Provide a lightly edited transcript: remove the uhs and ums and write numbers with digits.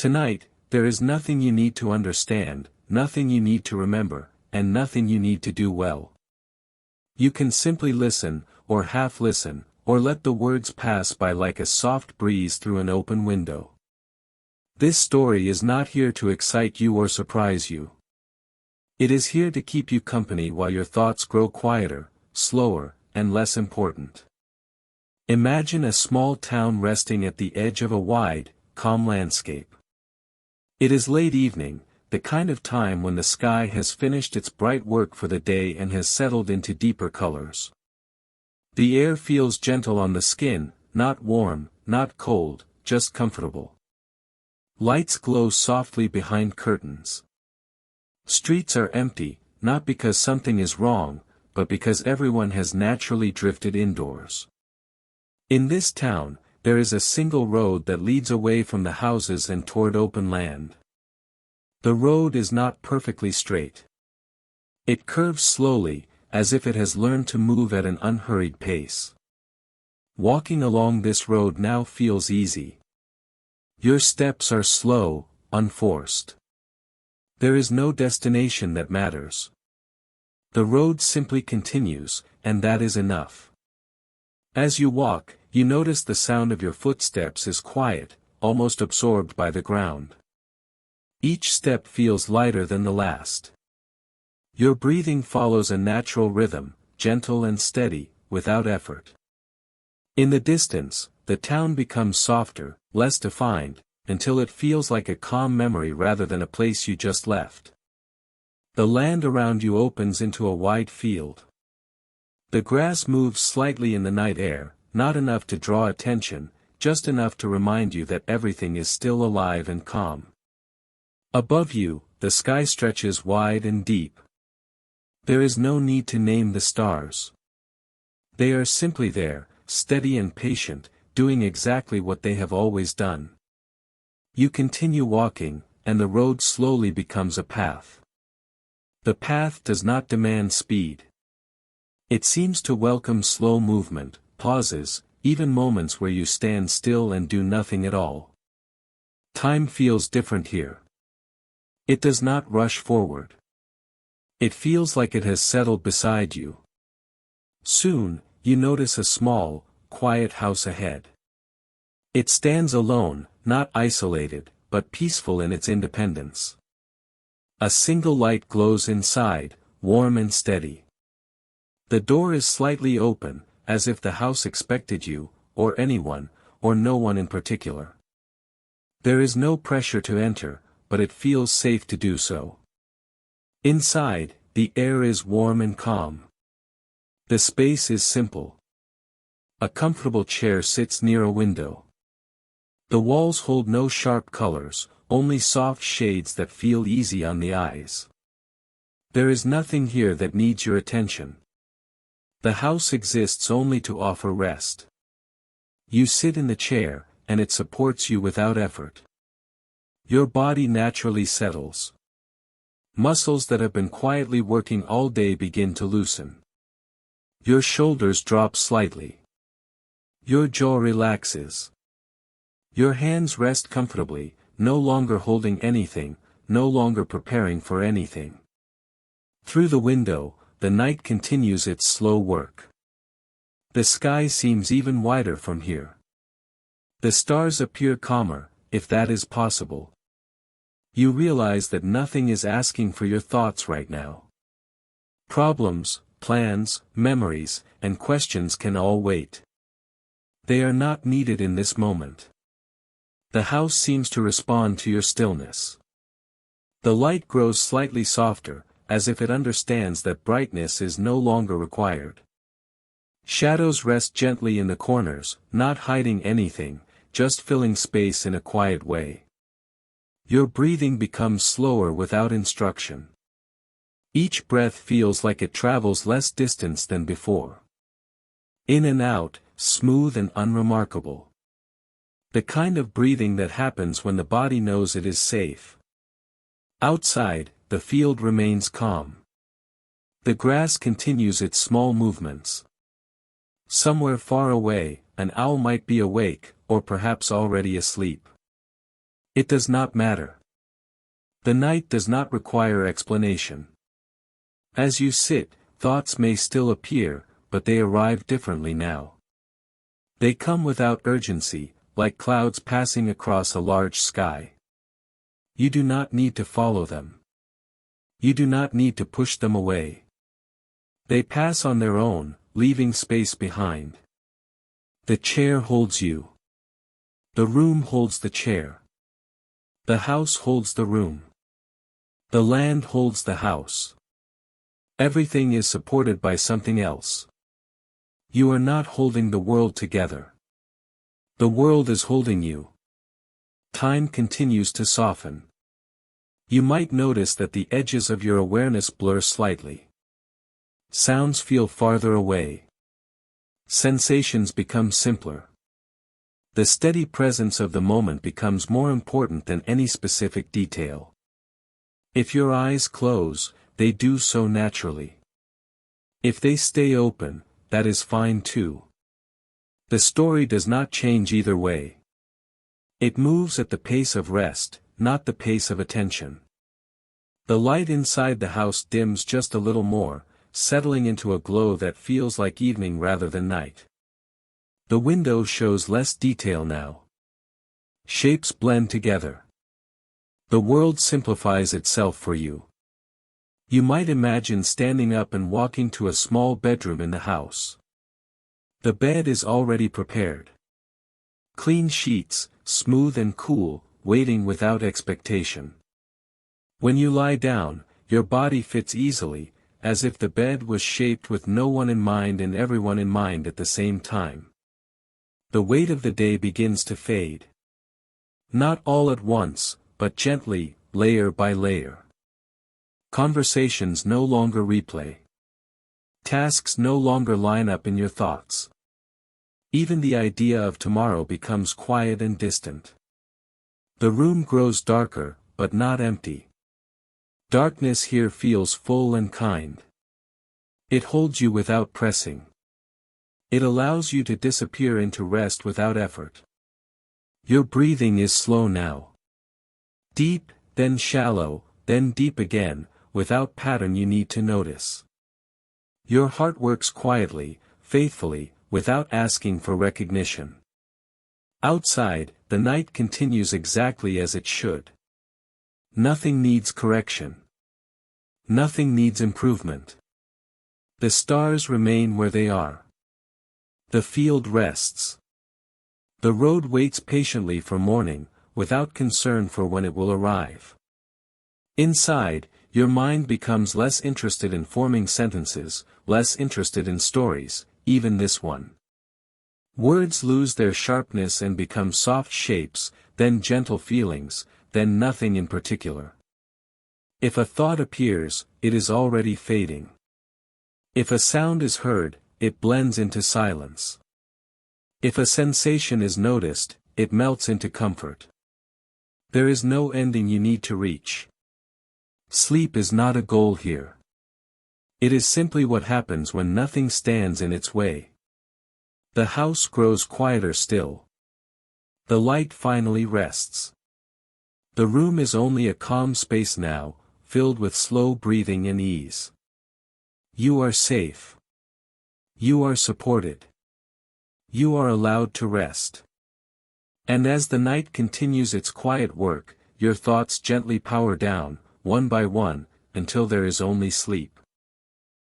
Tonight, there is nothing you need to understand, nothing you need to remember, and nothing you need to do well. You can simply listen, or half listen, or let the words pass by like a soft breeze through an open window. This story is not here to excite you or surprise you. It is here to keep you company while your thoughts grow quieter, slower, and less important. Imagine a small town resting at the edge of a wide, calm landscape. It is late evening, the kind of time when the sky has finished its bright work for the day and has settled into deeper colors. The air feels gentle on the skin, not warm, not cold, just comfortable. Lights glow softly behind curtains. Streets are empty, not because something is wrong, but because everyone has naturally drifted indoors. In this town, there is a single road that leads away from the houses and toward open land. The road is not perfectly straight. It curves slowly, as if it has learned to move at an unhurried pace. Walking along this road now feels easy. Your steps are slow, unforced. There is no destination that matters. The road simply continues, and that is enough. As you walk, you notice the sound of your footsteps is quiet, almost absorbed by the ground. Each step feels lighter than the last. Your breathing follows a natural rhythm, gentle and steady, without effort. In the distance, the town becomes softer, less defined, until it feels like a calm memory rather than a place you just left. The land around you opens into a wide field. The grass moves slightly in the night air, not enough to draw attention, just enough to remind you that everything is still alive and calm. Above you, the sky stretches wide and deep. There is no need to name the stars. They are simply there, steady and patient, doing exactly what they have always done. You continue walking, and the road slowly becomes a path. The path does not demand speed. It seems to welcome slow movement, pauses, even moments where you stand still and do nothing at all. Time feels different here. It does not rush forward. It feels like it has settled beside you. Soon, you notice a small, quiet house ahead. It stands alone, not isolated, but peaceful in its independence. A single light glows inside, warm and steady. The door is slightly open, as if the house expected you, or anyone, or no one in particular. There is no pressure to enter, but it feels safe to do so. Inside, the air is warm and calm. The space is simple. A comfortable chair sits near a window. The walls hold no sharp colors, only soft shades that feel easy on the eyes. There is nothing here that needs your attention. The house exists only to offer rest. You sit in the chair, and it supports you without effort. Your body naturally settles. Muscles that have been quietly working all day begin to loosen. Your shoulders drop slightly. Your jaw relaxes. Your hands rest comfortably, no longer holding anything, no longer preparing for anything. Through the window, the night continues its slow work. The sky seems even wider from here. The stars appear calmer, if that is possible. You realize that nothing is asking for your thoughts right now. Problems, plans, memories, and questions can all wait. They are not needed in this moment. The house seems to respond to your stillness. The light grows slightly softer, as if it understands that brightness is no longer required. Shadows rest gently in the corners, not hiding anything, just filling space in a quiet way. Your breathing becomes slower without instruction. Each breath feels like it travels less distance than before. In and out, smooth and unremarkable. The kind of breathing that happens when the body knows it is safe. Outside, the field remains calm. The grass continues its small movements. Somewhere far away, an owl might be awake, or perhaps already asleep. It does not matter. The night does not require explanation. As you sit, thoughts may still appear, but they arrive differently now. They come without urgency, like clouds passing across a large sky. You do not need to follow them. You do not need to push them away. They pass on their own, leaving space behind. The chair holds you. The room holds the chair. The house holds the room. The land holds the house. Everything is supported by something else. You are not holding the world together. The world is holding you. Time continues to soften. You might notice that the edges of your awareness blur slightly. Sounds feel farther away. Sensations become simpler. The steady presence of the moment becomes more important than any specific detail. If your eyes close, they do so naturally. If they stay open, that is fine too. The story does not change either way. It moves at the pace of rest, not the pace of attention. The light inside the house dims just a little more, settling into a glow that feels like evening rather than night. The window shows less detail now. Shapes blend together. The world simplifies itself for you. You might imagine standing up and walking to a small bedroom in the house. The bed is already prepared. Clean sheets, smooth and cool, waiting without expectation. When you lie down, your body fits easily, as if the bed was shaped with no one in mind and everyone in mind at the same time. The weight of the day begins to fade. Not all at once, but gently, layer by layer. Conversations no longer replay. Tasks no longer line up in your thoughts. Even the idea of tomorrow becomes quiet and distant. The room grows darker, but not empty. Darkness here feels full and kind. It holds you without pressing. It allows you to disappear into rest without effort. Your breathing is slow now. Deep, then shallow, then deep again, without pattern you need to notice. Your heart works quietly, faithfully, without asking for recognition. Outside, the night continues exactly as it should. Nothing needs correction. Nothing needs improvement. The stars remain where they are. The field rests. The road waits patiently for morning, without concern for when it will arrive. Inside, your mind becomes less interested in forming sentences, less interested in stories, even this one. Words lose their sharpness and become soft shapes, then gentle feelings, then nothing in particular. If a thought appears, it is already fading. If a sound is heard, it blends into silence. If a sensation is noticed, it melts into comfort. There is no ending you need to reach. Sleep is not a goal here. It is simply what happens when nothing stands in its way. The house grows quieter still. The light finally rests. The room is only a calm space now, filled with slow breathing and ease. You are safe. You are supported. You are allowed to rest. And as the night continues its quiet work, your thoughts gently power down, one by one, until there is only sleep.